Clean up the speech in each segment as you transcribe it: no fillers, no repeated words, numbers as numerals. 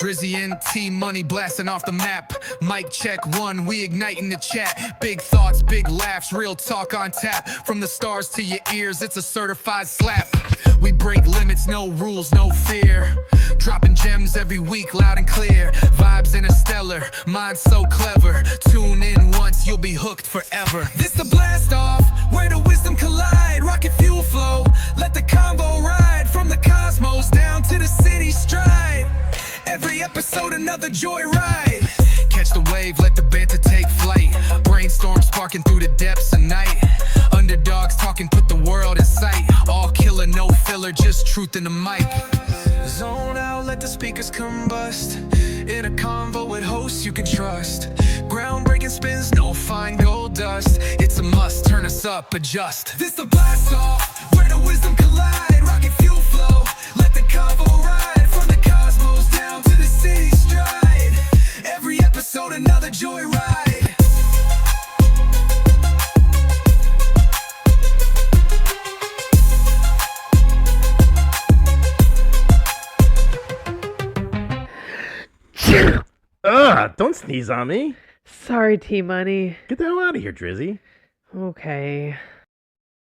Drizzy and T-Money blasting off the map. Mic check one, we igniting the chat. Big thoughts, big laughs, real talk on tap. From the stars to your ears, it's a certified slap. We break limits, no rules, no fear. Dropping gems every week, loud and clear. Vibes interstellar, mind so clever. Tune in once, you'll be hooked forever. This the blast off, where the wisdom collide. Rocket fuel flow, let the convo ride. From the cosmos down to the city stride. Every episode another joyride. Catch the wave, let the banter take flight. Brainstorm sparking through the depths of night. Underdogs talking, put the world in sight. All killer, no filler, just truth in the mic. Zone out, let the speakers combust. In a convo with hosts you can trust. Groundbreaking spins, no fine gold dust. It's a must, turn us up, adjust. This the blast off, where the wisdom collide. Rocket fuel flow, let the convo ride. From the cosmos down to the city stride. Every episode another joyride. Don't sneeze on me. Sorry, T-Money. Get the hell out of here, Drizzy. Okay.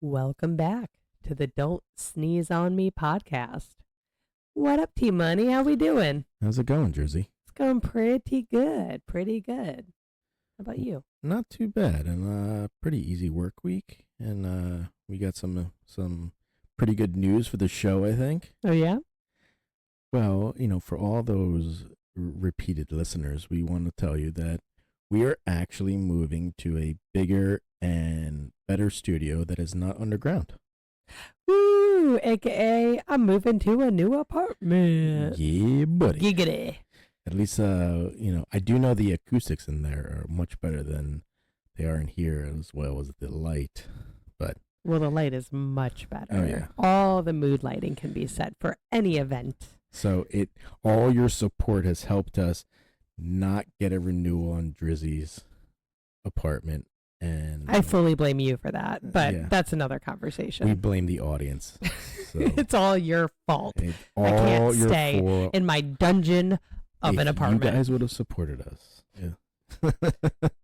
Welcome back to the Don't Sneeze on Me podcast. What up, T-Money? How we doing? How's it going, Drizzy? It's going pretty good. Pretty good. How about you? Not too bad, and pretty easy work week, and we got some pretty good news for the show, I think. Oh, yeah? Well, for all those repeated listeners, we want to tell you that we are actually moving to a bigger and better studio that is not underground. Woo! AKA, I'm moving to a new apartment. Yeah, buddy. Giggity. At least, I do know the acoustics in there are much better than they are in here, as well as the light. But Well, the light is much better. Oh, yeah. All the mood lighting can be set for any event. So all your support has helped us not get a renewal on Drizzy's apartment, and I fully blame you for that, but yeah. that's another conversation. We blame the audience. So It's all your fault. it's I can't all your stay fault. in my dungeon of If an apartment. You guys would have supported us. Yeah.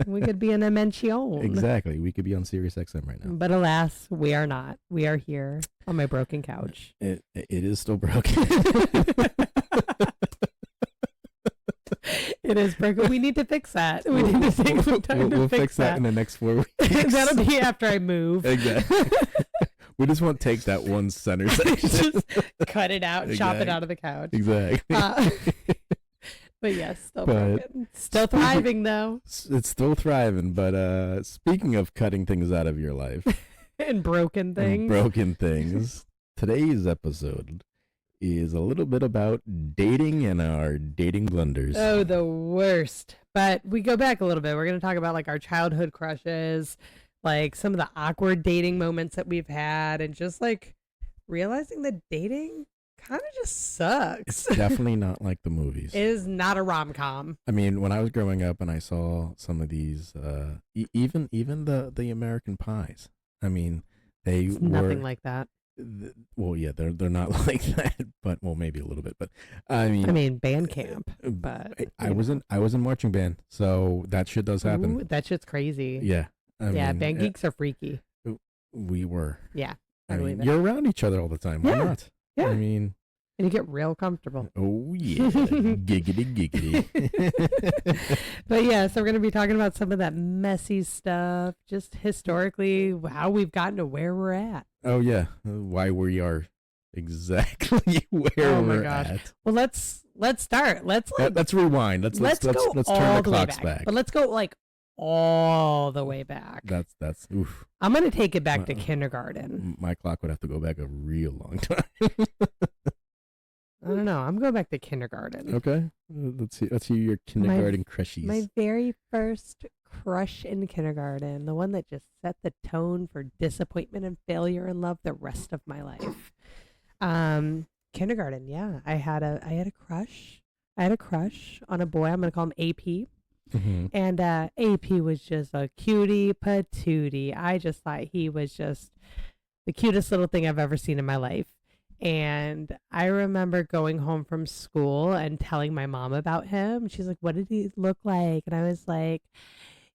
We could be in a mansion. Exactly. We could be on Sirius XM right now. But alas, we are not. We are here on my broken couch. It is still broken. It is broken. We need to fix that. We need to take some time We'll to fix that in the next 4 weeks. That'll be after I move. Exactly. We just want to take that one center section. Just cut it out and chop it out of the couch. Exactly. But yes, still But broken. Still thriving though. It's still thriving, but speaking of cutting things out of your life And broken things. and broken things, today's episode is a little bit about dating and our dating blunders. Oh, the worst. But we go back a little bit. We're going to talk about like our childhood crushes, like some of the awkward dating moments that we've had, and just like realizing that dating kind of just sucks. It's definitely not like the movies. It is not a rom-com. I mean, when I was growing up and I saw some of these, even the American Pies, I mean, It's were nothing like that. well, yeah, they're not like that, but well, maybe a little bit, but I mean, band camp, but I was in marching band, so that shit does happen. Ooh, that shit's crazy. Yeah, Yeah, band geeks are freaky. We were. Yeah, I believe mean, it. you're around each other all the time. Why Yeah. not? Yeah. I mean, And you get real comfortable. oh yeah, giggity giggity. But yeah, so we're going to be talking about some of that messy stuff, just historically, how we've gotten to where we're at. Oh yeah, why we are exactly where Oh my we're gosh. at. Well, let's start. Let's Rewind. Let's go turn the all the way clocks back. back. But let's go like all the way back. That's oof. I'm going to take it back to Uh-uh. kindergarten. My clock would have to go back a real long time. I don't know. I'm going back to kindergarten. Okay, let's see your kindergarten crushies. My very first crush in kindergarten, the one that just set the tone for disappointment and failure in love the rest of my life. Kindergarten, yeah. I had a crush. I had a crush on a boy. I'm going to call him AP. Mm-hmm. And AP was just a cutie patootie. I just thought he was just the cutest little thing I've ever seen in my life. And I remember going home from school and telling my mom about him. She's like, "What did he look like?" And I was like,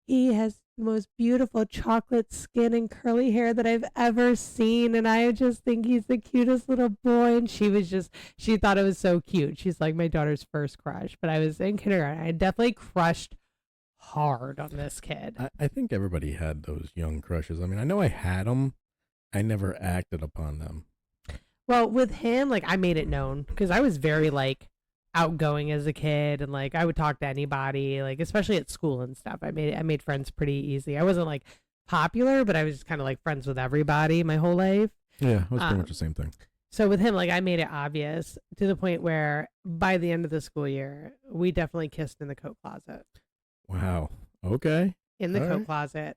"He has the most beautiful chocolate skin and curly hair that I've ever seen. And I just think he's the cutest little boy." And she thought it was so cute. She's like my daughter's first crush. But I was in kindergarten. I definitely crushed hard on this kid. I think everybody had those young crushes. I mean, I know I had them. I never acted upon them. Well, with him, like I made it known because I was very like outgoing as a kid, and like I would talk to anybody, like especially at school and stuff. I made friends pretty easy. I wasn't like popular, but I was just kind of like friends with everybody my whole life. Yeah, it was pretty much the same thing. So with him, like I made it obvious to the point where by the end of the school year, we definitely kissed in the coat closet. Wow. Okay. In the All coat right. closet,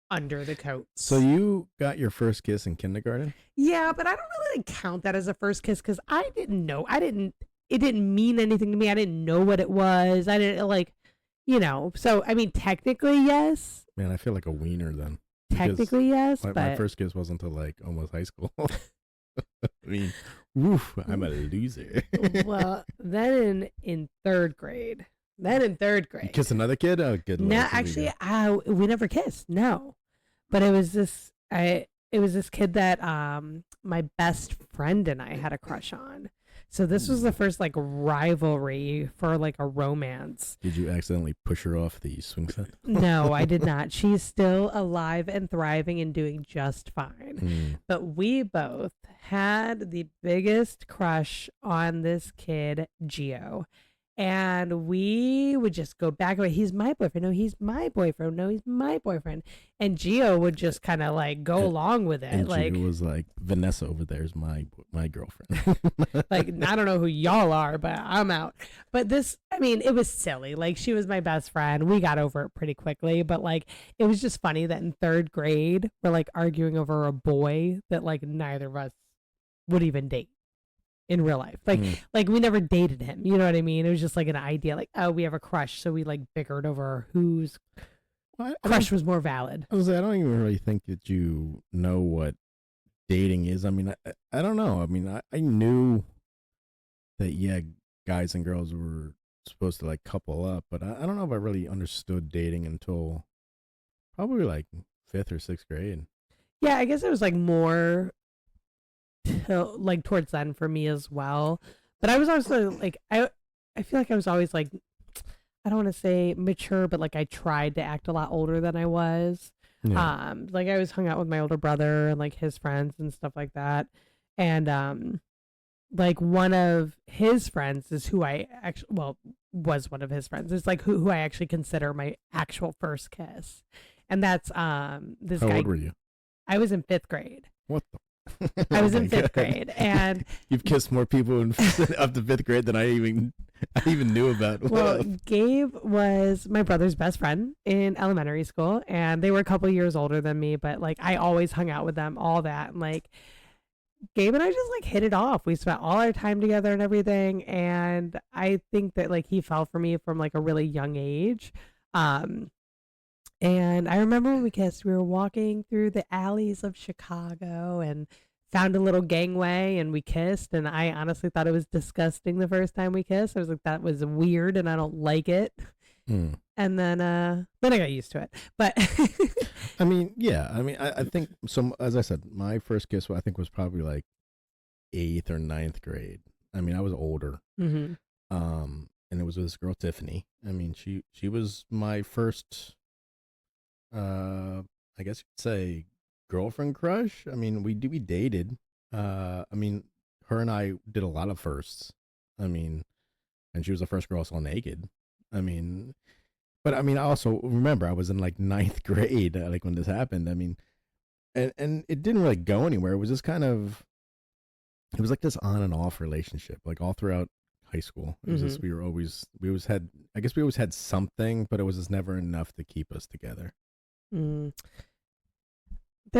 under the coats. So you got your first kiss in kindergarten? Yeah, but I don't really count that as a first kiss because I didn't know. It didn't mean anything to me. I didn't know what it was. I didn't like, So, I mean, technically, yes. Man, I feel like a wiener then. Technically, yes. My first kiss wasn't until like almost high school. I mean, woof, I'm a loser. Well, then in third grade. You kiss another kid? Oh, good Lord. No, actually, we never kissed. No. But it was this kid that my best friend and I had a crush on. So this was the first like rivalry for like a romance. Did you accidentally push her off the swing set? No, I did not. She's still alive and thriving and doing just fine. But we both had the biggest crush on this kid, Gio. And we would just go back away. He's my boyfriend. No, he's my boyfriend. No, he's my boyfriend. And Gio would just kind of like go along with it. And like Gio was like, Vanessa over there is my girlfriend. like, I don't know who y'all are, but I'm out. But this, I mean, it was silly. Like she was my best friend. We got over it pretty quickly. But like, it was just funny that in third grade, we're like arguing over a boy that like neither of us would even date. In real life, like we never dated him, you know what I mean? It was just like an idea, like, oh, we have a crush, so we like bickered over whose crush was more valid. I don't even really think that you know what dating is. I mean, I don't know. I mean, I knew that guys and girls were supposed to like couple up, but I don't know if I really understood dating until probably like 5th or 6th grade. Yeah, I guess it was like more like towards then for me as well. But I was also like I feel like I was always like, I don't want to say mature, but like I tried to act a lot older than I was. Yeah. Like I always hung out with my older brother and like his friends and stuff like that. And like one of his friends is who I actually was one of his friends. It's like who I actually consider my actual first kiss. And that's this guy. How old were you? I was in 5th grade. What the I was in 5th grade, and you've kissed more people up to 5th grade than I even knew about. Well, Gabe was my brother's best friend in elementary school, and they were a couple years older than me, but like I always hung out with them, all that, and like Gabe and I just like hit it off. We spent all our time together and everything, and I think that like he fell for me from like a really young age. And I remember when we kissed, we were walking through the alleys of Chicago and found a little gangway and we kissed. And I honestly thought it was disgusting the first time we kissed. I was like, that was weird and I don't like it. And then I got used to it. But I mean, yeah. I mean, I think some, as I said, my first kiss I think was probably like 8th or 9th grade. I mean, I was older. And it was with this girl, Tiffany. I mean, she was my first I guess you could say girlfriend crush. I mean, we dated. I mean, her and I did a lot of firsts. I mean, and she was the first girl I saw naked. I mean, but I mean, I also remember I was in like 9th grade, like when this happened. I mean, and it didn't really go anywhere. It was just kind of, it was like this on and off relationship, like all throughout high school. It was just, we always had something, but it was just never enough to keep us together. There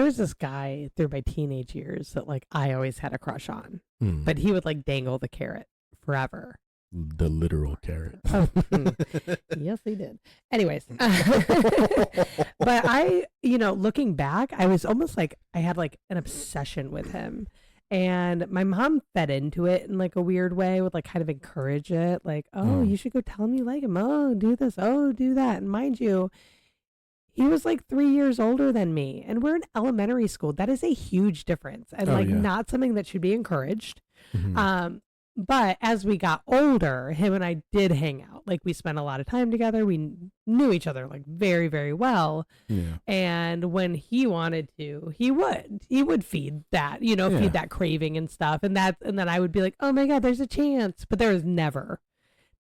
was this guy through my teenage years that like I always had a crush on, but he would like dangle the carrot forever. The literal carrot. Oh, yes, he did. Anyways, but I, looking back, I was almost like I had like an obsession with him. And my mom fed into it in like a weird way, would like kind of encourage it, like, oh, you should go tell him you like him. Oh, do this. Oh, do that. And mind you, he was like 3 years older than me, and we're in elementary school. That is a huge difference, and Oh, like yeah. not something that should be encouraged. Mhm. But as we got older, him and I did hang out. Like we spent a lot of time together. We knew each other like very, very well. Yeah. And when he wanted to, he would feed that, Yeah. feed that craving and stuff. And then I would be like, oh my God, there's a chance. But there was never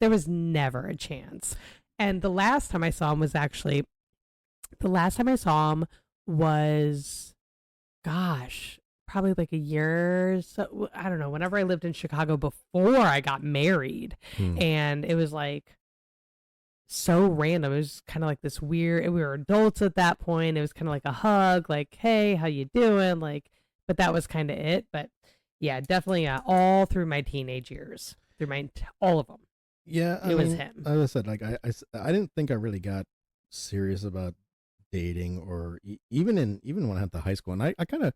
a chance. And the last time I saw him was, gosh, probably like a year. So I don't know, whenever I lived in Chicago before I got married. And it was like so random. It was kind of like this weird, we were adults at that point. It was kind of like a hug, like, hey, how you doing? Like, but that was kind of it. But yeah, definitely all through my teenage years, all of them. Yeah, It was him. As I said, like I didn't think I really got serious about dating, or even when I had the high school, and I kind of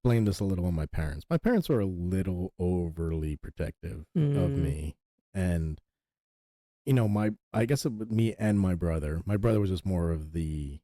blame this a little on my parents. My parents were a little overly protective of me, and I guess me and my brother. My brother was just more of the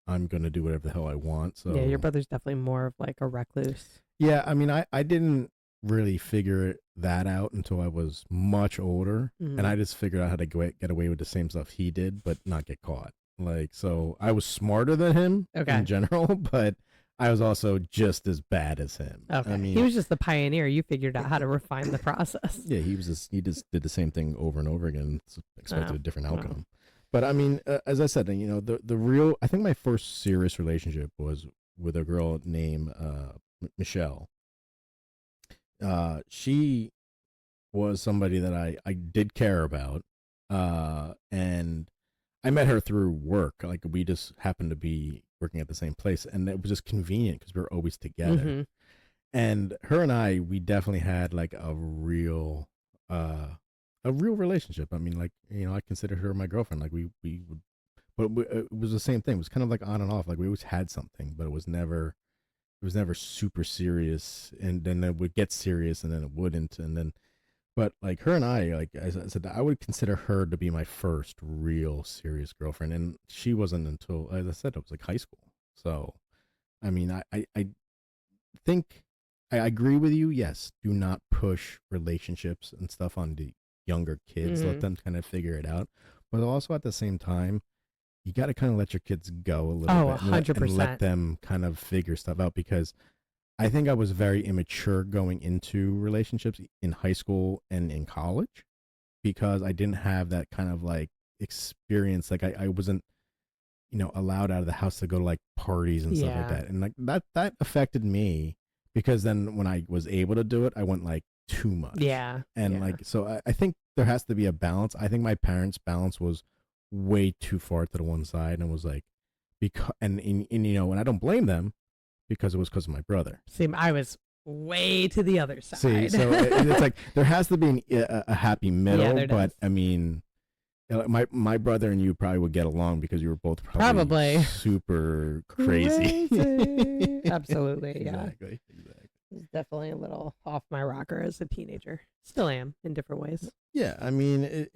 I'm gonna do whatever the hell I want. So Yeah, your brother's definitely more of like a recluse. yeah, I mean, I didn't really figure that out until I was much older, and I just figured out how to get away with the same stuff he did, but not get caught. Like, so I was smarter than him in general, but I was also just as bad as him. Okay. I mean, he was just the pioneer. You figured out how to refine the process. yeah, he just did the same thing over and over again, expected a different outcome. But I mean, as I said, the real, I think my first serious relationship was with a girl named Michelle. She was somebody that I did care about, and I met her through work. Like, we just happened to be working at the same place, and it was just convenient because we were always together. And her and we definitely had like a real relationship. I mean, like, I consider her my girlfriend. Like, we would, but it was the same thing. It was kind of like on and off. Like, we always had something, but it was never super serious. And then it would get serious, and then it wouldn't, and then. But like her and like as I said, I would consider her to be my first real serious girlfriend, and she wasn't until, as I said, it was like high school. So, I mean, I think I agree with you. Yes, do not push relationships and stuff on the younger kids. Let them kind of figure it out. But also at the same time, you got to kind of let your kids go a little bit. 100%. And let them kind of figure stuff out, because I think I was very immature going into relationships in high school and in college, because I didn't have that kind of like experience. Like, I wasn't, allowed out of the house to go to like parties and stuff like that. And like that affected me, because then when I was able to do it, I went like too much. Yeah. And like, so I think there has to be a balance. I think my parents' balance was way too far to the one side, and was like, and I don't blame them, because it was because of my brother. See, I was way to the other side. See, so it's like there has to be a happy middle. there but does. I mean, my brother and you probably would get along because you were both probably super crazy. Absolutely, yeah. Exactly. I was definitely a little off my rocker as a teenager. Still am in different ways. Yeah, I mean,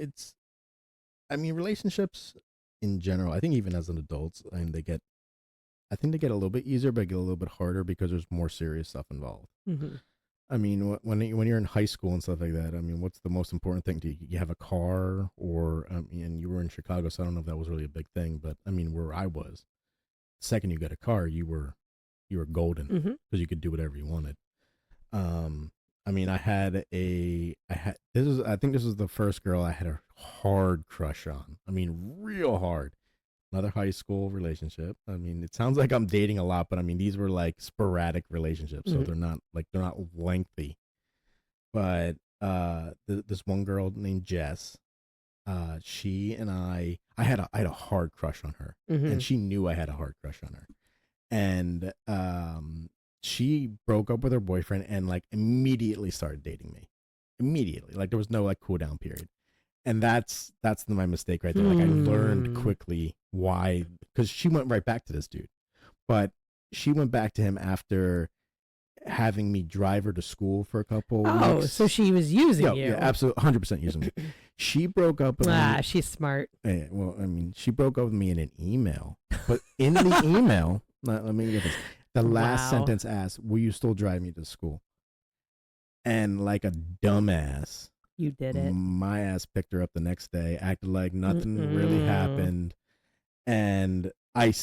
relationships in general, I think even as an adult, I think they get a little bit easier, but get a little bit harder because there's more serious stuff involved. I mean, when you're in high school and stuff like that, I mean, what's the most important thing to you? You have a car, or and you were in Chicago, so I don't know if that was really a big thing, but I mean, where I was, the second you got a car, you were golden, because you could do whatever you wanted. I mean, I think this was the first girl I had a hard crush on. I mean, real hard. Another high school relationship. I mean, it sounds like I'm dating a lot, but I mean, these were like sporadic relationships, so they're not lengthy. But this one girl named Jess, she and I had a hard crush on her, and she knew I had a hard crush on her, and she broke up with her boyfriend and like immediately started dating me. Immediately, like there was no like cool down period. And that's my mistake right there. Like, I learned quickly why, because she went right back to this dude, but she went back to him after having me drive her to school for a couple of Oh, weeks. so she was using you. Yeah, absolutely, 100% using me. She broke up with me. She's smart. Well, I mean, she broke up with me in an email, but in the email, let me get this. The last sentence asked, "Will you still drive me to school?" And like a dumbass, You did it. my ass picked her up the next day, acted like nothing really happened, and I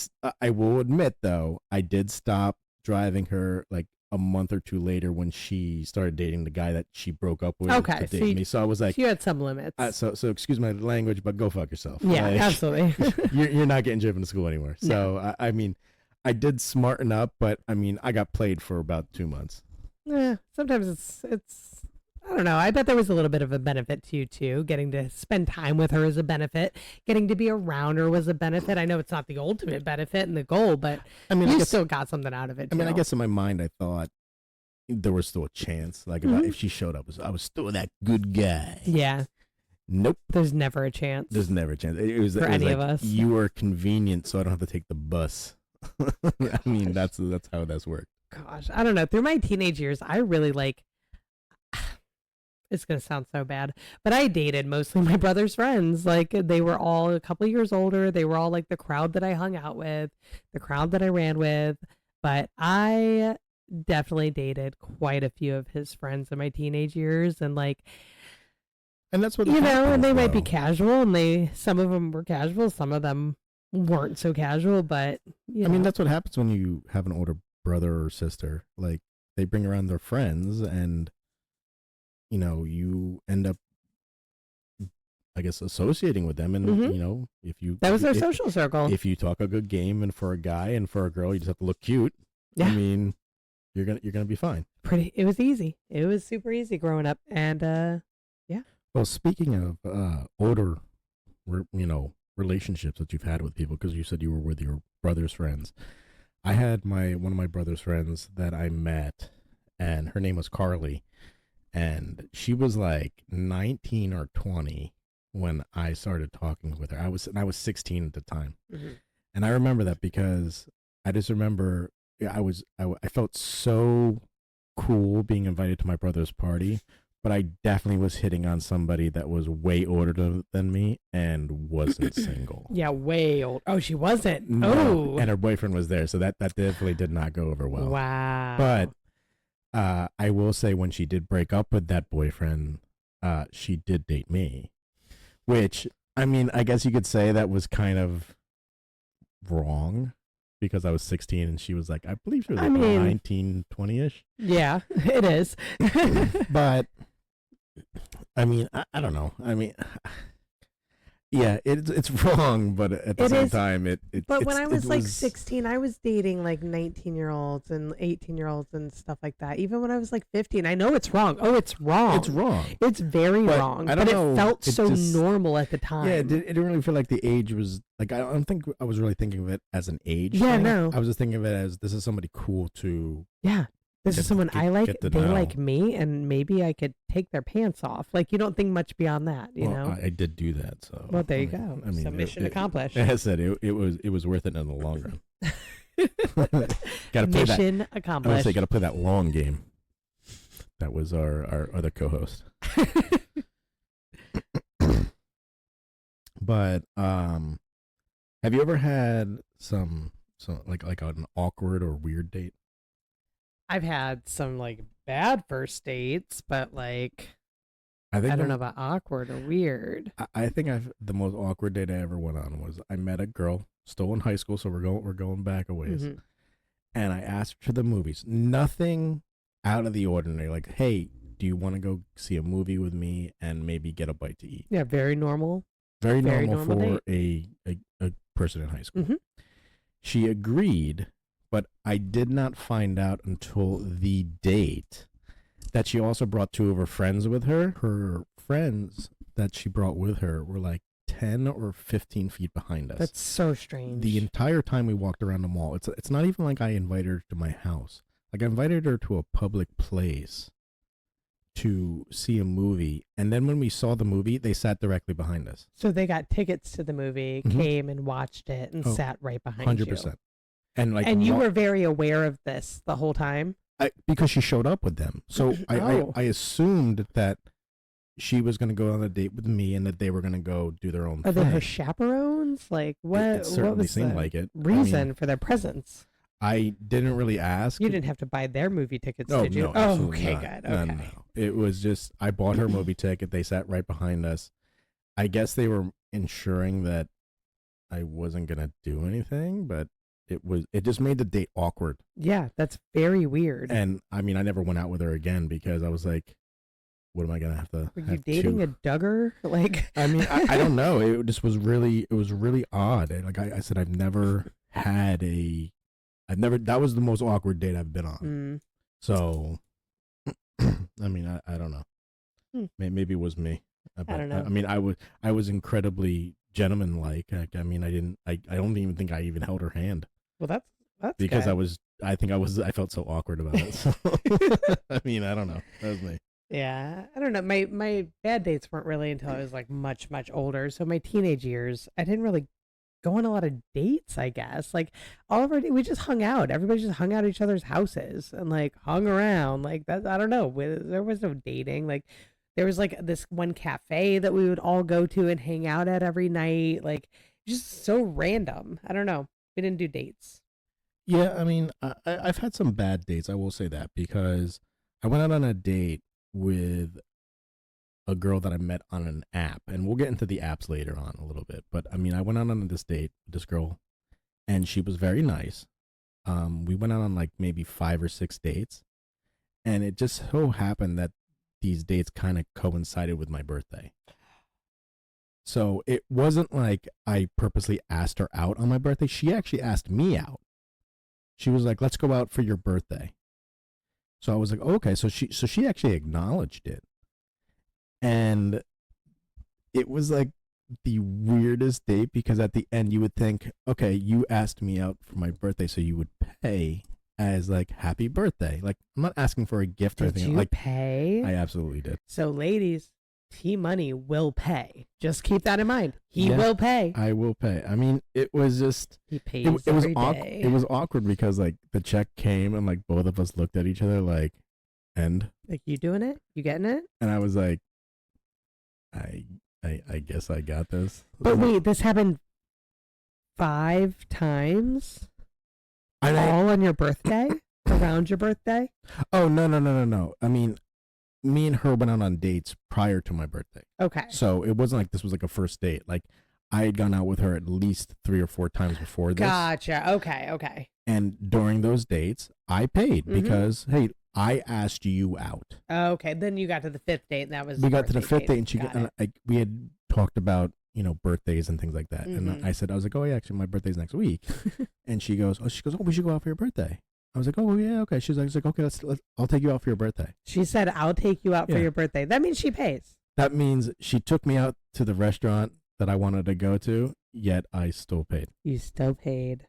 will admit though, I did stop driving her like a month or two later when she started dating the guy that she broke up with. Okay, to date me. So I was like, you had some limits. so excuse my language, but go fuck yourself. Yeah, Like, absolutely. you're not getting driven to school anymore. So I mean, I did smarten up, but I mean, I got played for about 2 months. Yeah, sometimes it's I don't know. I bet there was a little bit of a benefit to you too. Getting to spend time with her is a benefit. Getting to be around her was a benefit. I know it's not the ultimate benefit and the goal, but I mean, you I guess, still got something out of it. I mean, I too. guess in my mind, I thought there was still a chance. Like if she showed up, I was still that good guy. Yeah. Nope. There's never a chance. There's never a chance. It was For any like, of us. You were convenient, so I don't have to take the bus. I mean, that's how that's worked. Gosh, I don't know. Through my teenage years, I really like. It's gonna sound so bad, but I dated mostly my brother's friends. Like they were all a couple years older. They were all like the crowd that I hung out with, the crowd that I ran with. But I definitely dated quite a few of his friends in my teenage years, and like, And that's what you know, happens, and they might be though. casual, and some of them were casual, some of them weren't so casual. But I mean, that's what happens when you have an older brother or sister. Like they bring around their friends, and you know, you end up, I guess, associating with them. And you know, that was their social circle. If you talk a good game, and for a guy and for a girl, you just have to look cute. Yeah. I mean, you're gonna be fine. It was easy. It was super easy growing up, and yeah. Well, speaking of older, relationships that you've had with people, because you said you were with your brother's friends. I had one of my brother's friends that I met, and her name was Carly, and she was like 19 or 20 when I started talking with her. I was 16 at the time, and I remember that because I just remember I felt so cool being invited to my brother's party. But I definitely was hitting on somebody that was way older than me and wasn't single. Yeah, way old. Oh, she wasn't. No, Oh, and her boyfriend was there, so that definitely did not go over well. wow. But I will say, when she did break up with that boyfriend, she did date me, which, I mean, I guess you could say that was kind of wrong because I was 16 and she was like, I believe she was like 19, 20-ish. Yeah, it is. But I mean, I don't know. I mean, yeah, it's wrong, but at the same time, But when I was like 16, I was dating like 19-year-olds and 18-year-olds and stuff like that. Even when I was like 15, I know it's wrong. Oh, it's wrong. It's wrong. It's very wrong. I don't know. It felt so normal at the time. Yeah, it didn't really feel like the age was like. I don't think I was really thinking of it as an age. Yeah, thing. no. I was just thinking of it as, this is somebody cool to. Yeah. This is someone I like. to They know. like me, and maybe I could take their pants off. Like, you don't think much beyond that, you know? I did do that. So. Well, there you go. I mean, so mission accomplished. Like I said, it was worth it in the long run. Gotta play Mission that. I accomplished. say, gotta play that long game. That was our other co-host. But have you ever had some like an awkward or weird date? I've had some like bad first dates, but like I don't know about awkward or weird. I think the most awkward date I ever went on was I met a girl still in high school, so we're going back a ways, and I asked her to the movies. Nothing out of the ordinary. Like, hey, do you want to go see a movie with me and maybe get a bite to eat? Yeah, very normal. Very normal for date. a person in high school. She agreed, but I did not find out until the date that she also brought two of her friends with her. Her friends that she brought with her were like 10 or 15 feet behind us. That's so strange. The entire time we walked around the mall. It's not even like I invited her to my house. Like, I invited her to a public place to see a movie, and then when we saw the movie, they sat directly behind us. So they got tickets to the movie, came and watched it, and sat right behind 100%. And like, and you were very aware of this the whole time. because she showed up with them. So Oh. I assumed that she was going to go on a date with me and that they were going to go do their own Are thing. they her chaperones? Like what? It certainly what was seemed the like it. reason for their presence? I didn't really ask. You didn't have to buy their movie tickets, No, did you? no, Oh, absolutely okay, not. good. No, Okay. no. It was just I bought her movie ticket. They sat right behind us. I guess they were ensuring that I wasn't gonna do anything, but it just made the date awkward. Yeah, that's very weird. And I mean, I never went out with her again because I was like, what am I gonna have to? Were you have dating two? a Duggar? Like, I mean, I don't know. It just was really odd. And like I said, I've never that was the most awkward date I've been on. mm, So, I mean, I don't know. Maybe it was me. I don't know. I mean, I was incredibly gentleman-like. I mean, I don't even think I even held her hand well, that's because good. I felt so awkward about it. So, I mean, I don't know. That was me. Yeah, I don't know. My bad dates weren't really until I was like much older. So my teenage years, I didn't really go on a lot of dates. I guess like all of we just hung out. Everybody just hung out at each other's houses and like hung around. Like that. I don't know. There was no dating. Like there was like this one cafe that we would all go to and hang out at every night. Like just so random. I don't know. We didn't do dates. Yeah, I mean, I've had some bad dates. I will say that because I went out on a date with a girl that I met on an app, and we'll get into the apps later on a little bit. But I mean, I went out on this date with this girl, and she was very nice. We went out on like maybe 5 or 6 dates, and it just so happened that these dates kind of coincided with my birthday. So it wasn't like I purposely asked her out on my birthday. She actually asked me out. She was like, "Let's go out for your birthday." So I was like, "Okay." So she actually acknowledged it, and it was like the weirdest date because at the end you would think, "Okay, you asked me out for my birthday, so you would pay as like happy birthday." Like I'm not asking for a gift or Did anything. you Like pay? I absolutely did. So, ladies, T-Money will pay. Just keep that in mind. He Yeah, will pay. I will pay. I mean, it was just He pays it was every awkward. day. It was awkward because like the check came and like both of us looked at each other like, and Like, you doing it? You getting it? I was like, I guess I got this. But wait, this happened 5 times? And All on your birthday? Around your birthday? oh no. I mean, me and her went out on dates prior to my birthday, Okay. so it wasn't like this was like a first date. Like I had gone out with her at least 3 or 4 times before this, Gotcha. Okay. and during those dates, I paid Mhm. because hey, I asked you out. Okay. Then you got to the 5th date, and that was We got to the fifth date, and she got and we had talked about birthdays and things like that, Mhm. and I said I was like, oh yeah, actually my birthday's next week, and she goes, oh we should go out for your birthday. I was like, oh yeah, okay. She's like, okay, let's I'll take you out for your birthday. She said, I'll take you out for Yeah. your birthday. That means she pays. That means she took me out to the restaurant that I wanted to go to, yet I still paid. You still paid.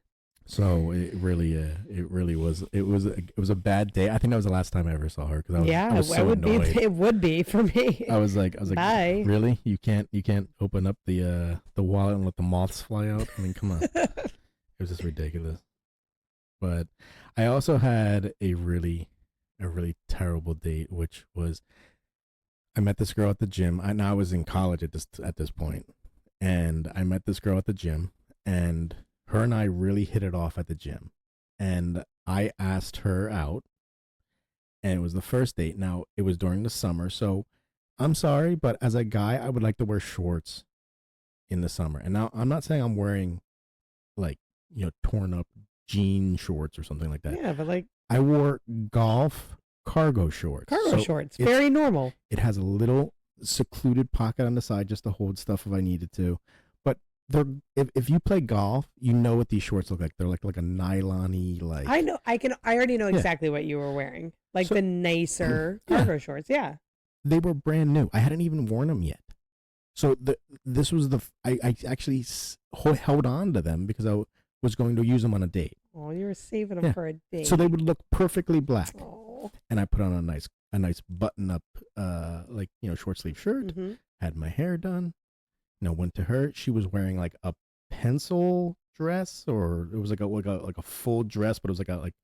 So it really was a bad day. I think that was the last time I ever saw her because I was so it would annoyed. be. It would be for me. I was like, Bye. really? You can't open up the wallet and let the moths fly out? I mean, come on. It was just ridiculous. But I also had a really terrible date, which was I met this girl at the gym. I was in college at this point, and I met this girl at the gym, and her and I really hit it off at the gym, and I asked her out, and it was the first date. Now it was during the summer, so I'm sorry, but as a guy, I would like to wear shorts in the summer. And now I'm not saying I'm wearing like torn up jean shorts or something like that. Yeah, but like I wore golf cargo shorts. cargo So shorts, it's- very normal. It has a little secluded pocket on the side just to hold stuff if I needed to. But if you play golf, you know what these shorts look like. They're like a nylon-y, like I know. I already know Yeah. exactly what you were wearing. Like So- the nicer Yeah. cargo shorts. Yeah. they were brand new. I hadn't even worn them yet. So this was I actually held on to them because I was going to use them on a date. Oh, you were saving them Yeah. for a date. So they would look perfectly black. Oh. And I put on a nice button up short sleeve shirt. Hmm. Had my hair done. Went to her. She was wearing like a pencil dress, or it was like a full dress, but it was like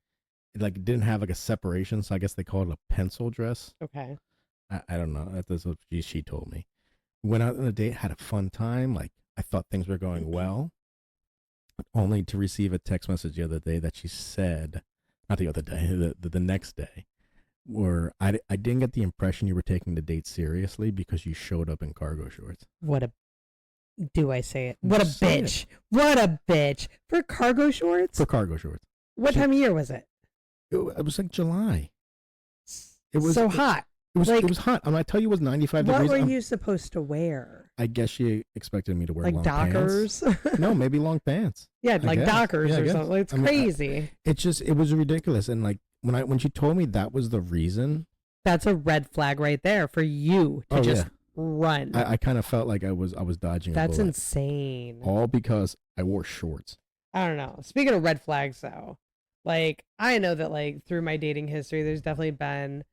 like didn't have like a separation, so I guess they call it a pencil dress. Okay. I don't know. That's what she told me. Went out on a date, had a fun time. Like I thought things were going well, only to receive a text message the other day that she said, not the other day, the next day, where I didn't get the impression you were taking the date seriously because you showed up in cargo shorts. What a do I say it? What a Say it. bitch! What a bitch for cargo shorts. For cargo shorts. What time of year was it? It was like July. It was so hot. It was hot. I tell you, it was 95 What degrees. were you supposed to wear? I guess she expected me to wear Like long Dockers? pants. No, maybe long pants. Yeah, I like guess. Dockers Yeah, I or guess. something. It's I mean, crazy. It was ridiculous. And like when she told me that was the reason, That's a red flag right there for you to just run. I kind of felt like I was dodging. That's a bullet. insane. All because I wore shorts. I don't know. Speaking of red flags, though, like I know that like through my dating history, there's definitely been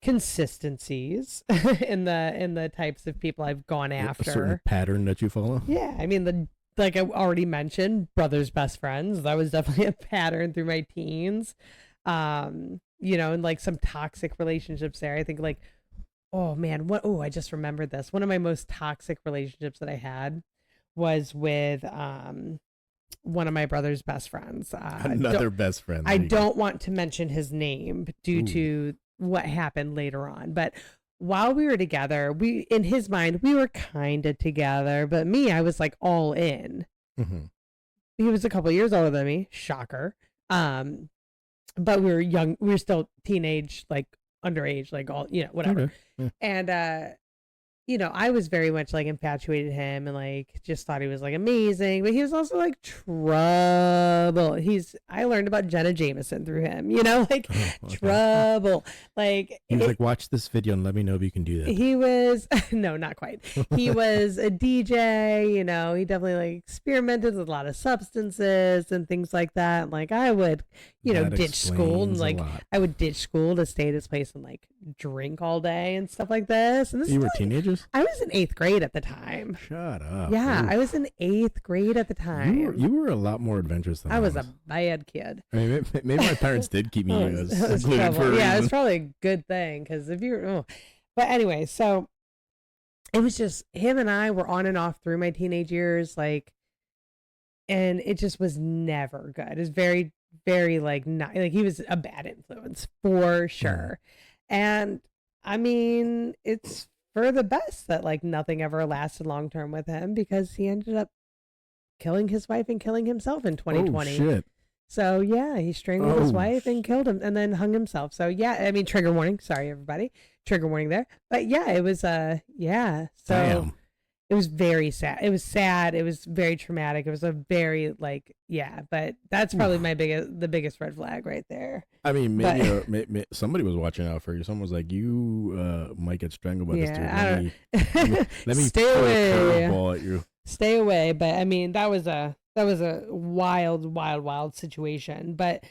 consistencies in the types of people I've gone A certain after. pattern that you follow. Yeah, I mean like I already mentioned, brothers best friends. That was definitely a pattern through my teens. And like some toxic relationships there. I think like, oh man, I just remembered this. One of my most toxic relationships that I had was with one of my brother's best friends. Another best friend. I don't want to mention his name due to what happened later on. But while we were together, in his mind, we were kind of together. But me, I was like all in. Mm-hmm. He was a couple years older than me. Shocker. But we were young. We were still teenage, like underage, like all, whatever. Okay. Yeah. And, I was very much like infatuated him and like just thought he was like amazing, but he was also like trouble. I learned about Jenna Jameson through him, like Okay. trouble. Like He was like, watch this video and let me know if you can do that. he was, no, not quite. He was a DJ, he definitely like experimented with a lot of substances and things like that. Like I would, That ditch school and explains a like lot. I would ditch school to stay at his place and like drink all day and stuff like this. And this You is were like, teenagers? I was in 8th grade at the time. Shut up. Yeah, Ooh. I was in 8th grade at the time. You were a lot more adventurous than I was a bad kid. I mean, maybe my parents did keep me That was secluded for a trouble. Yeah, reason. it's probably a good thing because if you're, but anyway, so it was just him and I were on and off through my teenage years, like, and it just was never good. It was very, very like not like he was a bad influence for sure. And I mean, it's for the best that like nothing ever lasted long term with him because he ended up killing his wife and killing himself in 2020. Oh, shit. So yeah, he strangled his Oh, wife and killed him and then hung himself. So yeah, I mean, trigger warning. Sorry, everybody. Trigger warning there. But yeah, it was yeah. So Damn. it was very sad. It was sad. It was very traumatic. It was a very like but that's probably the biggest red flag right there. I mean, maybe somebody was watching out for you. Someone was like, "You might get strangled by this dude. Let me Stay throw away. a curveball at you." Stay away. But I mean, that was a wild situation. But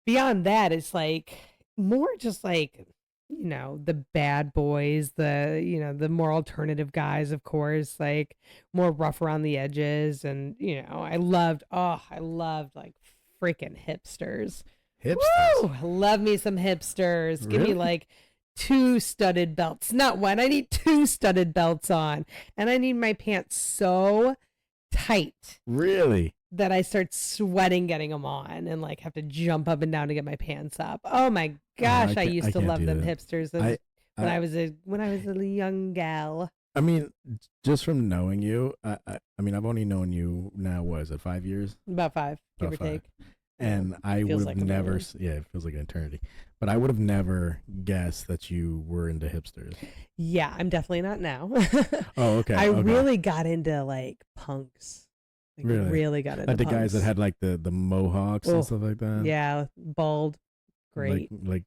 beyond that, it's like more just like, the bad boys, the more alternative guys, of course, like more rough around the edges. And, I loved like freaking hipsters. Hipsters. Woo! Love me some hipsters. Give me Really? like 2 studded belts, not one. I need 2 studded belts on, and I need my pants so tight Really? that I start sweating getting them on, and like have to jump up and down to get my pants up. Oh my gosh, I used to can't love do them that. hipsters I I was a young gal. I mean, just from knowing you, I mean, I've only known you now. What is it? 5 years? About 5, give About or 5. take. And I Feels would like have a never. million. Yeah, it feels like an eternity. But I would have never guessed that you were into hipsters. Yeah, I'm definitely not now. Oh, okay. I okay. really got into like punks. Like, Really? really got into Like the guys that punks. had like the mohawks Oh, and stuff like that. Yeah, bald, great. Like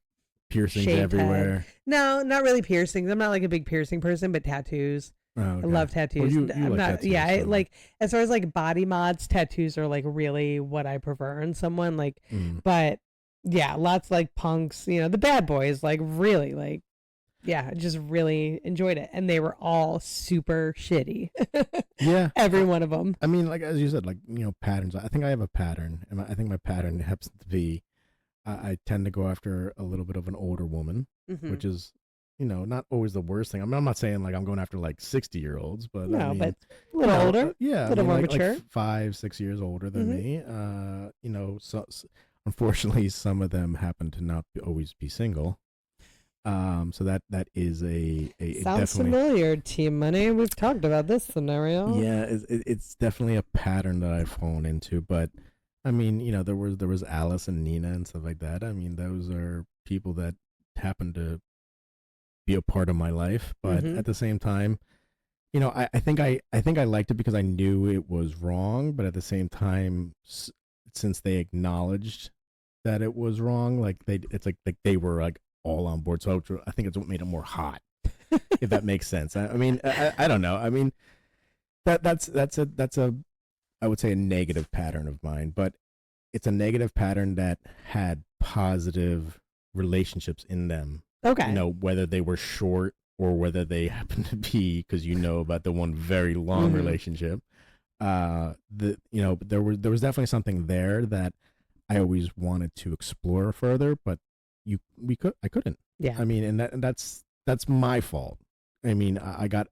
piercings Shaved everywhere. No, not really piercings. I'm not like a big piercing person, but tattoos. Oh, okay. I love tattoos. you I'm like not. tattoos, Yeah, I so- like as far as like body mods, tattoos are like really what I prefer in someone. Like, Mm. but yeah, lots like punks. The bad boys. Like really, like yeah, I just really enjoyed it, and they were all super shitty. Yeah. Every one of them. I mean, like as you said, like patterns. I think I have a pattern, and I think my pattern happens to be I tend to go after a little bit of an older woman, Mm-hmm. which is, not always the worst thing. I mean, I'm not saying like I'm going after like 60-year-olds, but I No, mean, but a little older, yeah, a I little mean, more like mature. 5, 6 years older than Mhm. me. Unfortunately, some of them happen to not always be single. So that is a Sounds definitely, familiar, T-Money. We've talked about this scenario. yeah, it's definitely a pattern that I've fallen into. But I mean, there was Alice and Nina and stuff like that. I mean, those are people that happen to be a part of my life. But Mm-hmm. at the same time, I think I liked it because I knew it was wrong. But at the same time, since they acknowledged that it was wrong, like it's like they were like all on board. So I think it's what made it more hot, if that makes sense. I mean, I don't know. I mean, that's a I would say a negative pattern of mine, but it's a negative pattern that had positive relationships in them. Okay. Whether they were short or whether they happened to be, because about the one very long Mhm. relationship. There was definitely something there that I always wanted to explore further, but I couldn't. Yeah. I mean, and that's my fault. I mean, I got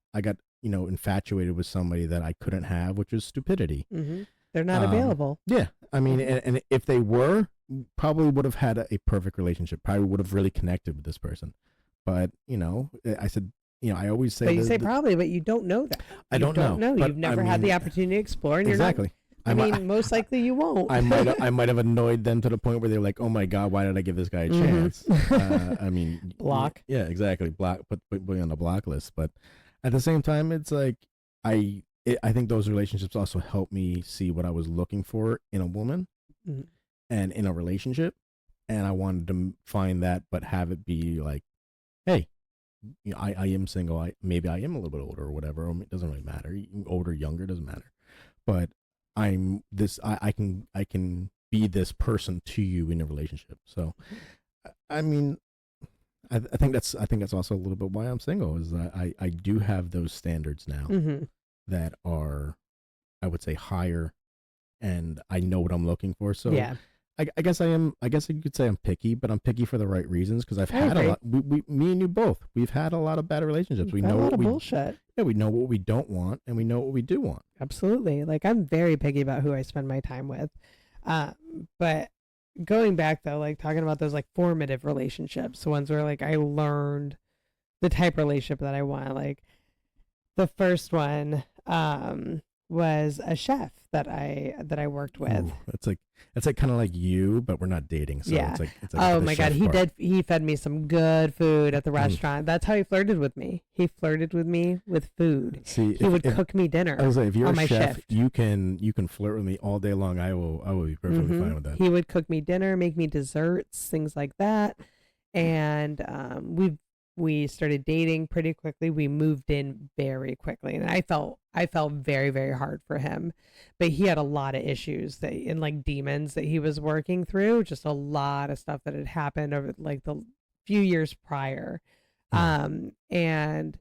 infatuated with somebody that I couldn't have, which was stupidity. Mm-hmm. They're not available. Yeah, I mean, Mhm. and if they were, probably would have had a perfect relationship. Probably would have really connected with this person. But I said, I always say, But you say probably, but you don't know that. I You don't don't know. know. But You've never had the opportunity to explore, and you're not. exactly. I mean, most likely you won't. I might have annoyed them to the point where they're like, "Oh my god, why did I give this guy a chance?" I mean, Block. Yeah, exactly. Put me on the block list. But at the same time, it's like I think those relationships also helped me see what I was looking for in a woman Mhm. and in a relationship, and I wanted to find that, but have it be like, hey, I am single. Maybe I am a little bit older or whatever. It doesn't really matter. Older, younger, doesn't matter. But I'm this. I can be this person to you in a relationship. So, I mean, I think that's also a little bit why I'm single. Is that I do have those standards now Mm-hmm. that are, I would say, higher, and I know what I'm looking for. So Yeah. I guess I am. I guess you could say I'm picky, but I'm picky for the right reasons because I've I had agree. a lot. Me and you both. We've had a lot of bad relationships. We Got know a lot what of we. bullshit. Yeah, we know what we don't want, and we know what we do want. Absolutely. Like I'm very picky about who I spend my time with. But going back though, like talking about those like formative relationships, the ones where like I learned the type of relationship that I want. Like the first one was a chef that I worked with. Ooh, that's like kind of like you, but we're not dating. So Yeah. it's like Oh the my god, chef part. he fed me some good food at the Mm. restaurant. That's how he flirted with me. He flirted with me with food. See, He would cook me dinner I was like, if you're on a my chef, shift. you can flirt with me all day long. I will be perfectly Mhm. fine with that. He would cook me dinner, make me desserts, things like that. And we started dating pretty quickly. We moved in very quickly, and I felt very very hard for him, but he had a lot of issues that and like demons that he was working through. Just a lot of stuff that had happened over like the few years prior, and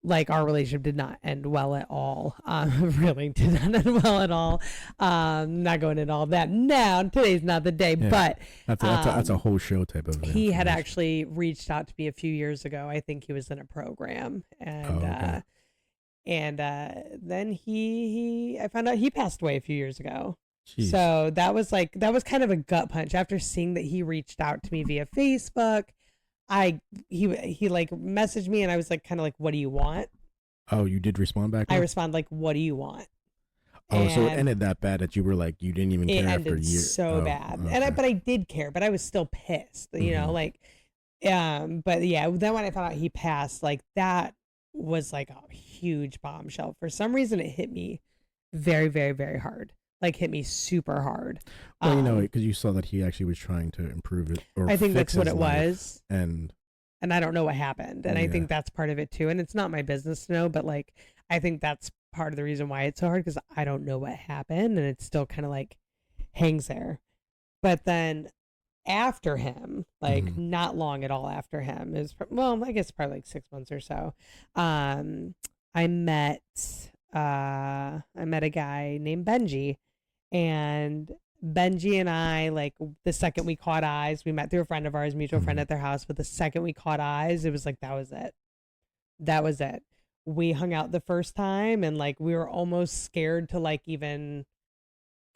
like our relationship did not end well at all. Really did not end well at all. Not going into all of that now. Today's not the day, Yeah. but That's a whole show type of. he had information. actually reached out to me a few years ago. I think he was in a program, and Oh, okay. then I found out he passed away a few years ago. Jeez. So that was kind of a gut punch after seeing that he reached out to me via Facebook. He like messaged me and I was like kind of like, what do you want? Oh, you did respond back? I Then? respond like, what do you want? Oh, so it And ended that bad that you were like you didn't even it care after a ended year. so Oh, bad. okay. But I did care, but I was still pissed, you know, Mhm. like but yeah, then when I found out he passed, like that was like a huge bombshell. For some reason it hit me very, very, very hard. Like hit me super hard. Well, because you saw that he actually was trying to improve it or I think fix that's what his it life, was. and And I don't know what happened. And I Yeah. think that's part of it too. And it's not my business to know, but like I think that's part of the reason why it's so hard because I don't know what happened and it still kind of like hangs there. But then after him, like Mhm. not long at all after him is well, I guess probably like 6 months or so. Um, I met I met a guy named Benji, and Benji and I, like the second we caught eyes, we met through a friend of ours, mutual friend at their house. But the second we caught eyes, it was like, that was it. That was it. We hung out the first time and like we were almost scared to like even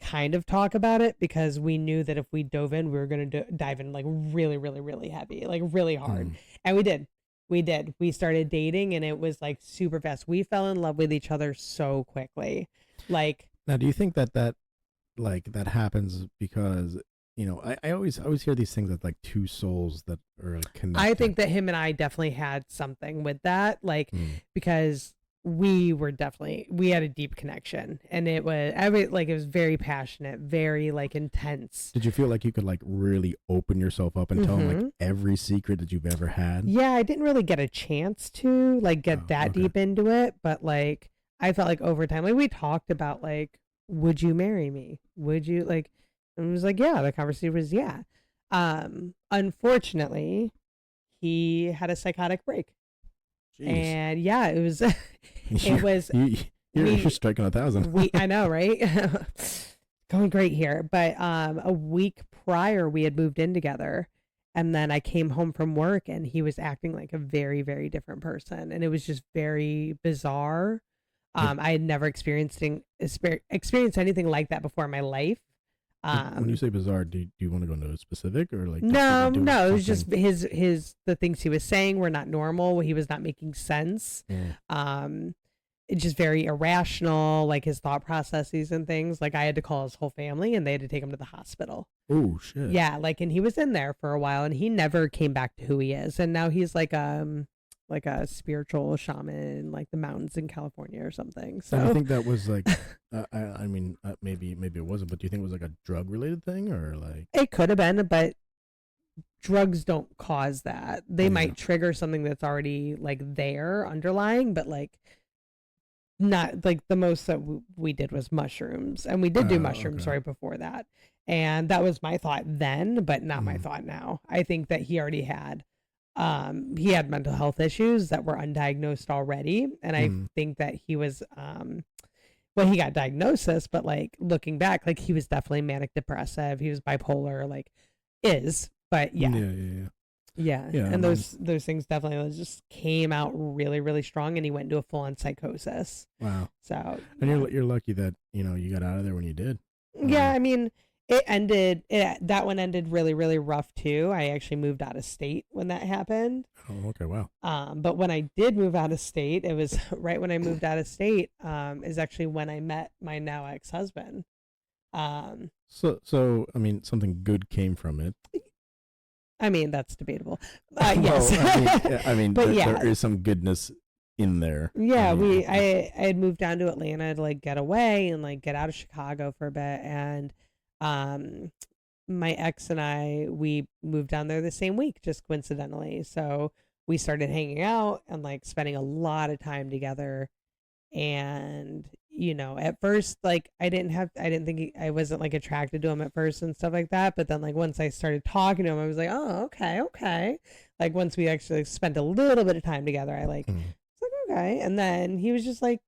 kind of talk about it because we knew that if we dove in, we were going to dive in like really, really, really heavy, like really hard. And we did. We did. We started dating and it was like super fast. We fell in love with each other so quickly. Like, now, do you think that happens because, I always hear these things that like two souls that are like connected. I think that him and I definitely had something with that, like, because we had a deep connection and it was very passionate, very like intense. Did you feel like you could like really open yourself up and tell him like every secret that you've ever had? Yeah, I didn't really get a chance to like get that deep into it, but like I felt like over time, like we talked about like, would you marry me? Would you like? And it was like, yeah. The conversation was yeah. Unfortunately, he had a psychotic break. Jeez. And yeah, it was. You're striking 1,000. I know, right? Going great here, but a week prior we had moved in together, and then I came home from work and he was acting like a very, very different person, and it was just very bizarre. I had never experienced anything like that before in my life. When you say bizarre, do you want to go into a specific or like? No, it was just the things he was saying were not normal. He was not making sense. It's just very irrational, like his thought processes and things. Like I had to call his whole family and they had to take him to the hospital. Oh shit. Yeah, like, and he was in there for a while and he never came back to who he is. And now he's like a spiritual shaman in like the mountains in California or something. So I think that was like, maybe it wasn't, but do you think it was like a drug related thing or like? It could have been, but drugs don't cause that. They might trigger something that's already like there underlying, but like not like the most that we did was mushrooms, and we did do mushrooms right before that. And that was my thought then, but not my thought now. I think that he already had he had mental health issues that were undiagnosed already. And I think that he was, he got diagnosis, but like looking back, like he was definitely manic depressive. He was bipolar, but yeah. And those things definitely just came out really, really strong. And he went into a full on psychosis. Wow. So, and you're lucky that, you got out of there when you did. Yeah. I mean, that one ended really, really rough too. I actually moved out of state when that happened. Oh, okay. Wow. But when I did move out of state, it was right when I moved out of state, is actually when I met my now ex-husband. So, I mean, something good came from it. I mean, that's debatable. Yes. But there is some goodness in there. Yeah. I had moved down to Atlanta to like get away and like get out of Chicago for a bit. And my ex and I, we moved down there the same week, just coincidentally. So we started hanging out and like spending a lot of time together. And, at first, like I wasn't like attracted to him at first and stuff like that. But then like once I started talking to him, I was like, oh, okay. Like once we actually spent a little bit of time together, I was like, okay. And then he was just like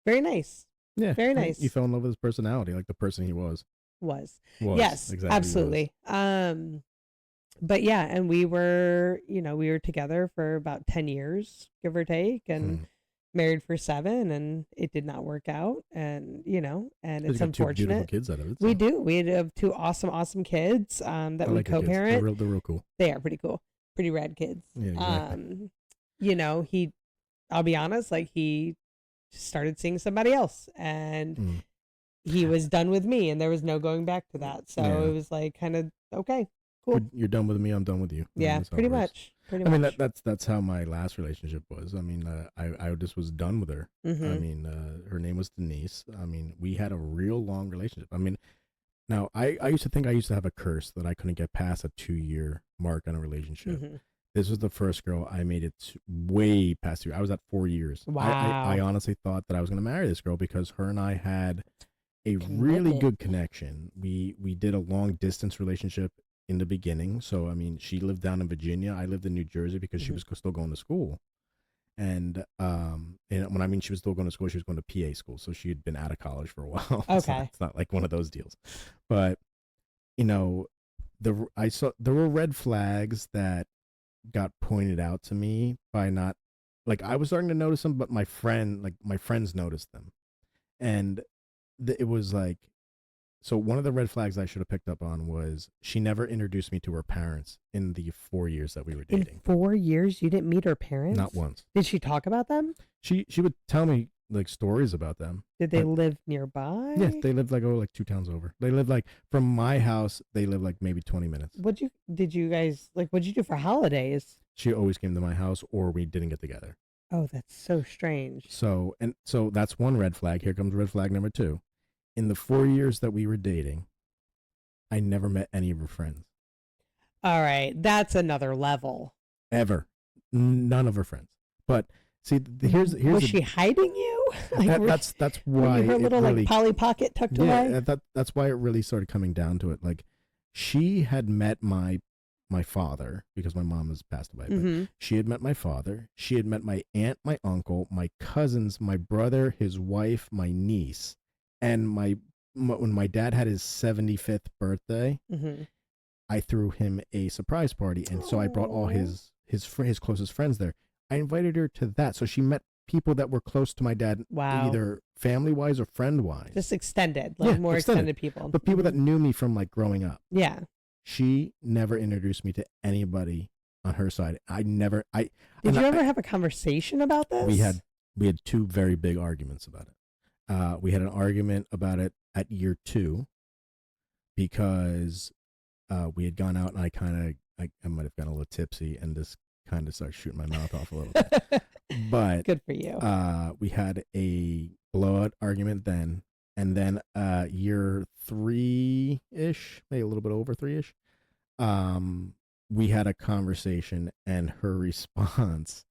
very nice. Yeah. Very nice. You fell in love with his personality, like the person he was. Yes, exactly, absolutely. But yeah, and we were together for about 10 years, give or take, and married for 7, and it did not work out. And and it's unfortunate. 2 beautiful kids out of it. So. We do. We have 2 awesome kids that we co-parent. They're real cool. They are pretty cool, pretty rad kids. Yeah, exactly. I'll be honest, like he started seeing somebody else, and he was done with me, and there was no going back to that. So it was like kind of okay, cool. You're done with me, I'm done with you. Yeah, pretty much. I mean, that's how my last relationship was. I mean, I just was done with her. I mean, her name was Denise. I mean, we had a real long relationship. I mean, now I used to think I used to have a curse that I couldn't get past a 2-year mark on a relationship. This was the first girl I made it way past 2. I was at 4 years. Wow. I honestly thought that I was going to marry this girl because her and I had a really good connection. We did a long distance relationship in the beginning. So, I mean, she lived down in Virginia. I lived in New Jersey because she was still going to school. And when I mean she was still going to school, she was going to PA school, so she had been out of college for a while. Okay. It's not like one of those deals, but you know, I saw there were red flags that got pointed out to me by not like I was starting to notice them, but my friends noticed them, and it was like so one of the red flags I should have picked up on was she never introduced me to her parents in the 4 years that we were dating. In 4 years, you didn't meet her parents? Not once. Did she talk about them? She would tell me like stories about them. Did they live nearby? Yes, they lived like 2 towns over. They lived like from my house. They lived like maybe 20 minutes. What'd you guys do for holidays? She always came to my house, or we didn't get together. Oh, that's so strange. So that's one red flag. Here comes red flag number 2. In the 4 years that we were dating, I never met any of her friends. All right, that's another level. Ever, none of her friends. But see, here's was she hiding you? That's why her little really, like Polly Pocket tucked away. That's why it really started coming down to it. Like she had met my father because my mom has passed away. Mm-hmm. But she had met my father. She had met my aunt, my uncle, my cousins, my brother, his wife, my niece. And when my dad had his 75th birthday, mm-hmm. I threw him a surprise party, and so I brought all his closest friends there. I invited her to that, so she met people that were close to my dad, wow. either family wise or friend wise. Just extended, like more extended people, but people that knew me from like growing up. Yeah, she never introduced me to anybody on her side. Did you ever have a conversation about this? We had 2 very big arguments about it. We had an argument about it at year 2 because we had gone out and I might have gotten a little tipsy and just kind of started shooting my mouth off a little bit. But good for you. We had a blowout argument then, and then year 3-ish, maybe a little bit over 3-ish, we had a conversation, and her response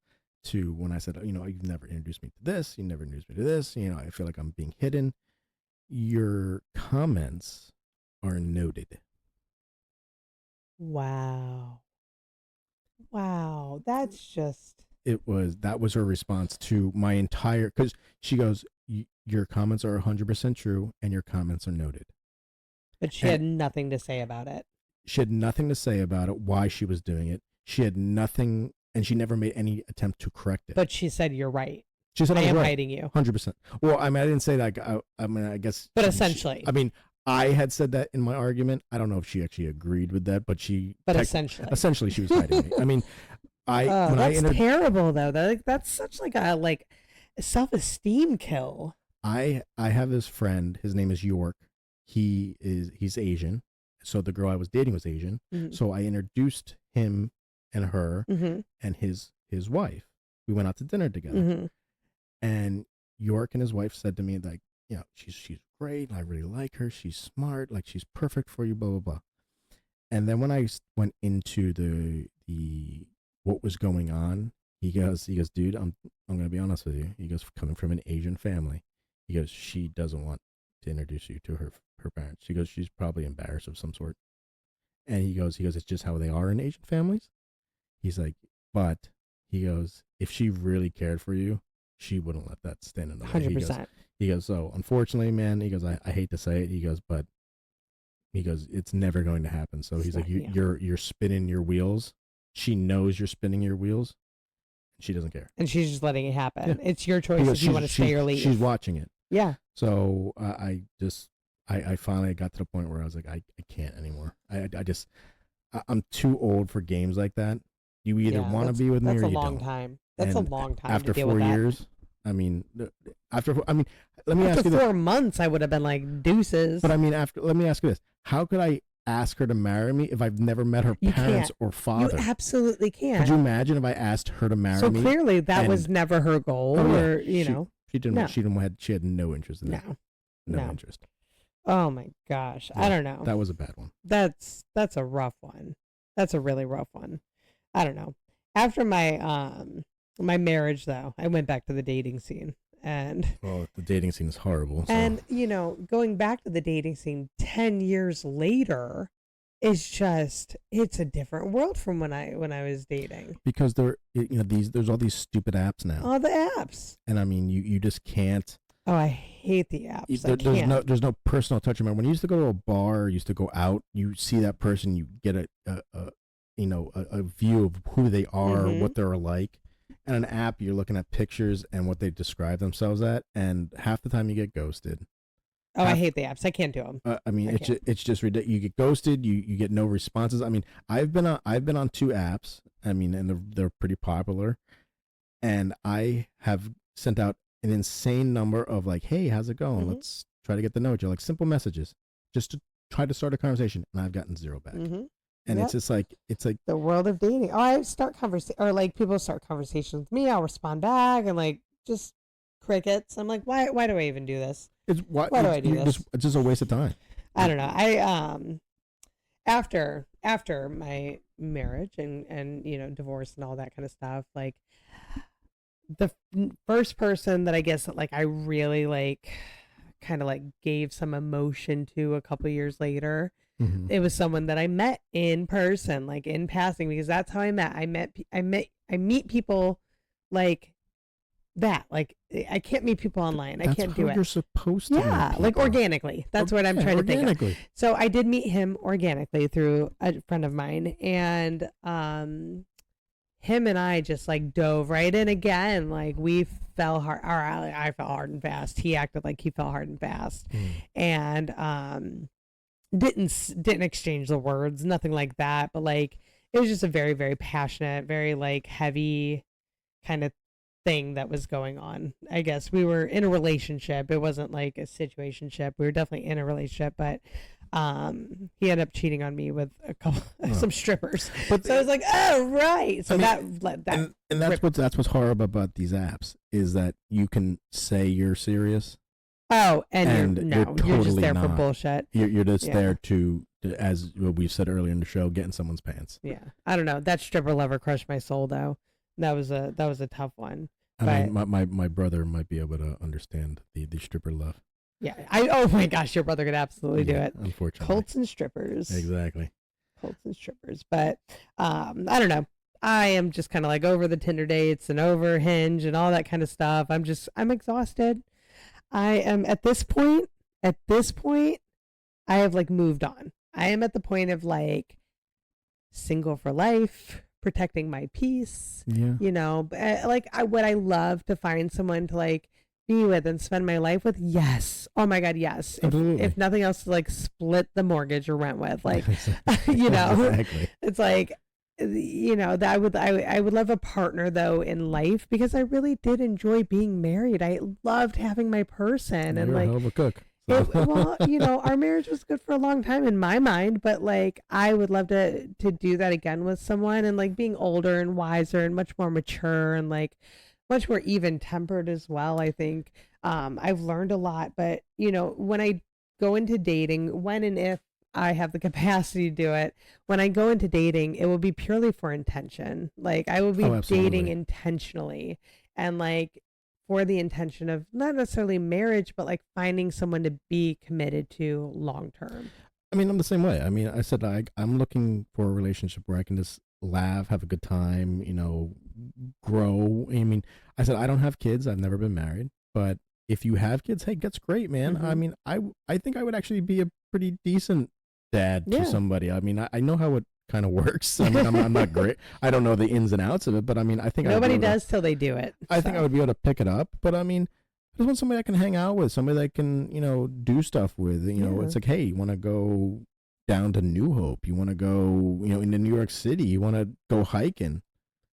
to when I said, you've never introduced me to this, you never introduced me to this, I feel like I'm being hidden. Your comments are noted. Wow. That was her response to my entire, because she goes, your comments are 100% true and your comments are noted. But she had nothing to say about it. She had nothing to say about it, why she was doing it. She had nothing, and she never made any attempt to correct it. But she said, you're right. She said, I am right. hiding you. 100%. Well, I didn't say that. I guess. But essentially. I had said that in my argument. I don't know if she actually agreed with that, but essentially she was hiding me. That's terrible though. That's such like a self-esteem kill. I have this friend. His name is York. He's Asian. So the girl I was dating was Asian. Mm-hmm. So I introduced him and her mm-hmm. and his wife. We went out to dinner together. Mm-hmm. And York and his wife said to me, like, she's great. I really like her. She's smart. Like, she's perfect for you, blah, blah, blah. And then when I went into the what was going on, he goes, dude, I'm going to be honest with you. He goes, coming from an Asian family, he goes, she doesn't want to introduce you to her parents. She goes, she's probably embarrassed of some sort. And he goes, it's just how they are in Asian families. He's like, but he goes, if she really cared for you, she wouldn't let that stand in the way. 100%. He goes, so unfortunately, man, he goes, I hate to say it. He goes, but it's never going to happen. So he's like, you're spinning your wheels. She knows you're spinning your wheels. She doesn't care. And she's just letting it happen. Yeah. It's your choice if you want to stay or leave. She's watching it. Yeah. So I finally got to the point where I was like, I can't anymore. I'm too old for games like that. You either want to be with me or you don't. That's a long time. That's a long time after to deal 4 with that. years. Let me ask you after this. 4 months, I would have been like deuces. But let me ask you this: how could I ask her to marry me if I've never met her parents or father? You absolutely can't. Could you imagine if I asked her to marry me? So clearly, that was never her goal, or she didn't. No. She had no interest in that. No interest. Oh my gosh, yeah, I don't know. That was a bad one. That's a rough one. That's a really rough one. I don't know. After my marriage, though, I went back to the dating scene. And the dating scene is horrible. So. And, going back to the dating scene 10 years later, it's a different world from when I was dating. Because there's all these stupid apps now. All the apps. And I mean, you just can't. Oh, I hate the apps. There's no personal touch. Remember when you used to go to a bar, you used to go out, you see that person, you get a view of who they are, what they're like. And an app, you're looking at pictures and what they describe themselves at, and half the time you get ghosted. Oh, I hate the apps. I can't do them. I mean, it's just ridiculous. You get ghosted. You get no responses. I mean, I've been on 2 apps. I mean, and they're pretty popular, and I have sent out an insane number of like, "Hey, how's it going? Let's try to get to know each other." Like simple messages, just to try to start a conversation, and I've gotten 0 back. And it's just like the world of dating. Oh, I start or like people start conversations with me. I'll respond back, and like just crickets. I'm like, why do I even do this? Why do I do this? It's just a waste of time. I don't know. I after my marriage and divorce and all that kind of stuff, like the first person that I guess that like I really like kind of like gave some emotion to a couple years later, it was someone that I met in person, like in passing, because that's how I met. I meet people like that. Like I can't meet people online. I can't do it. You're supposed to. Yeah, like organically. That's what I'm trying to think of. So I did meet him organically through a friend of mine, and him and I just like dove right in again. Like we fell hard, or I fell hard and fast. He acted like he fell hard and fast, and didn't exchange the words, nothing like that. But like it was just a very, very passionate, very like heavy kind of thing that was going on. I guess we were in a relationship. It wasn't like a situationship. We were definitely in a relationship, but he ended up cheating on me with some strippers. But so I was like, oh right. So that's what's horrible about these apps is that you can say you're serious. Oh, and you're totally just there not. for bullshit. You're just there to, as we said earlier in the show, get in someone's pants. Yeah, I don't know. That stripper lover crushed my soul, though. That was a tough one. I mean, my brother might be able to understand the stripper love. Yeah, oh my gosh, your brother could absolutely do it. Unfortunately, Colts and strippers. Exactly. Colts and strippers, but I don't know. I am just kind of like over the Tinder dates and over Hinge and all that kind of stuff. I'm exhausted. I am at this point, I have like moved on. I am at the point of like single for life, protecting my peace. Yeah. Would I love to find someone to like be with and spend my life with? Yes. Oh my God, yes. If nothing else, to like split the mortgage or rent with, like, Exactly. It's like, that I would love a partner though in life, because I really did enjoy being married. I loved having my person, and you're like a hell of a cook. Our marriage was good for a long time in my mind, but like I would love to do that again with someone, and like being older and wiser and much more mature and like much more even tempered as well. I think I've learned a lot, but when I go into dating, when and if I have the capacity to do it, when I go into dating, it will be purely for intention. Like I will be dating intentionally, and like for the intention of not necessarily marriage, but like finding someone to be committed to long term. I mean, I'm the same way. I mean, I said I'm looking for a relationship where I can just laugh, have a good time, grow. I mean, I said I don't have kids. I've never been married, but if you have kids, hey, that's great, man. I mean, I think I would actually be a pretty decent dad to somebody. I mean, I know how it kind of works. I mean, I'm not great. I don't know the ins and outs of it, but I mean, I think nobody does till they do it. I think I would be able to pick it up, but I mean, I just want somebody I can hang out with, somebody that I can, do stuff with. It's like, hey, you want to go down to New Hope? You want to go, into New York City? You want to go hiking?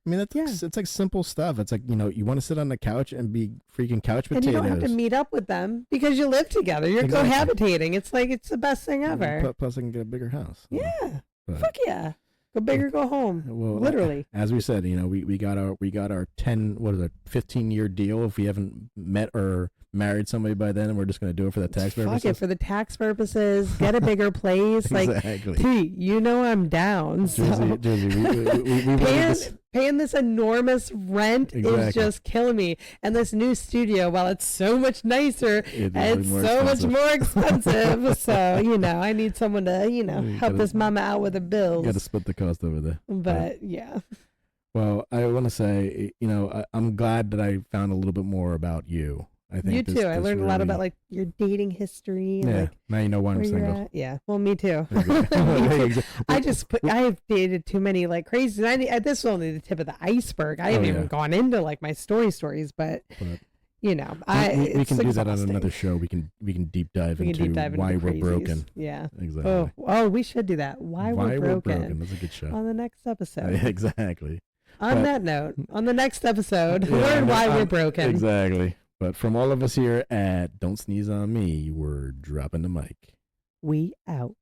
I mean, it's like simple stuff. It's like, you want to sit on the couch and be freaking couch potatoes. And you don't have to meet up with them because you live together. You're cohabitating. It's like, it's the best thing ever. Plus, I can get a bigger house. Yeah. Fuck yeah. Go big or go home. Well, literally. As we said, we got our 15-year deal if we haven't met or married somebody by then, and we're just going to do it for the tax purposes. Fuck it, for the tax purposes. Get a bigger place. Exactly. Like, Pete, you know I'm down. So. Jersey, paying this enormous rent is just killing me. And this new studio, while it's so much nicer, it's so much more expensive. So, you know, I need someone to, you know, help this mama out with the bills. Got to split the cost over there. But yeah. Well, I want to say, you know, I'm glad that I found a little bit more about you. I think you too. I learned a lot about like your dating history. Yeah. Like, now you know why I'm single. Yeah. Well, me too. I've dated too many like crazy. This is only the tip of the iceberg. I haven't even gone into like my stories, but you know, we can do that on another show. We can deep dive into why we're broken. Yeah. Exactly. Oh, we should do that. Why we're broken. That's a good show. On the next episode. Exactly. On that note, on the next episode, learn why we're broken. Exactly. But from all of us here at Don't Sneeze on Me, we're dropping the mic. We out.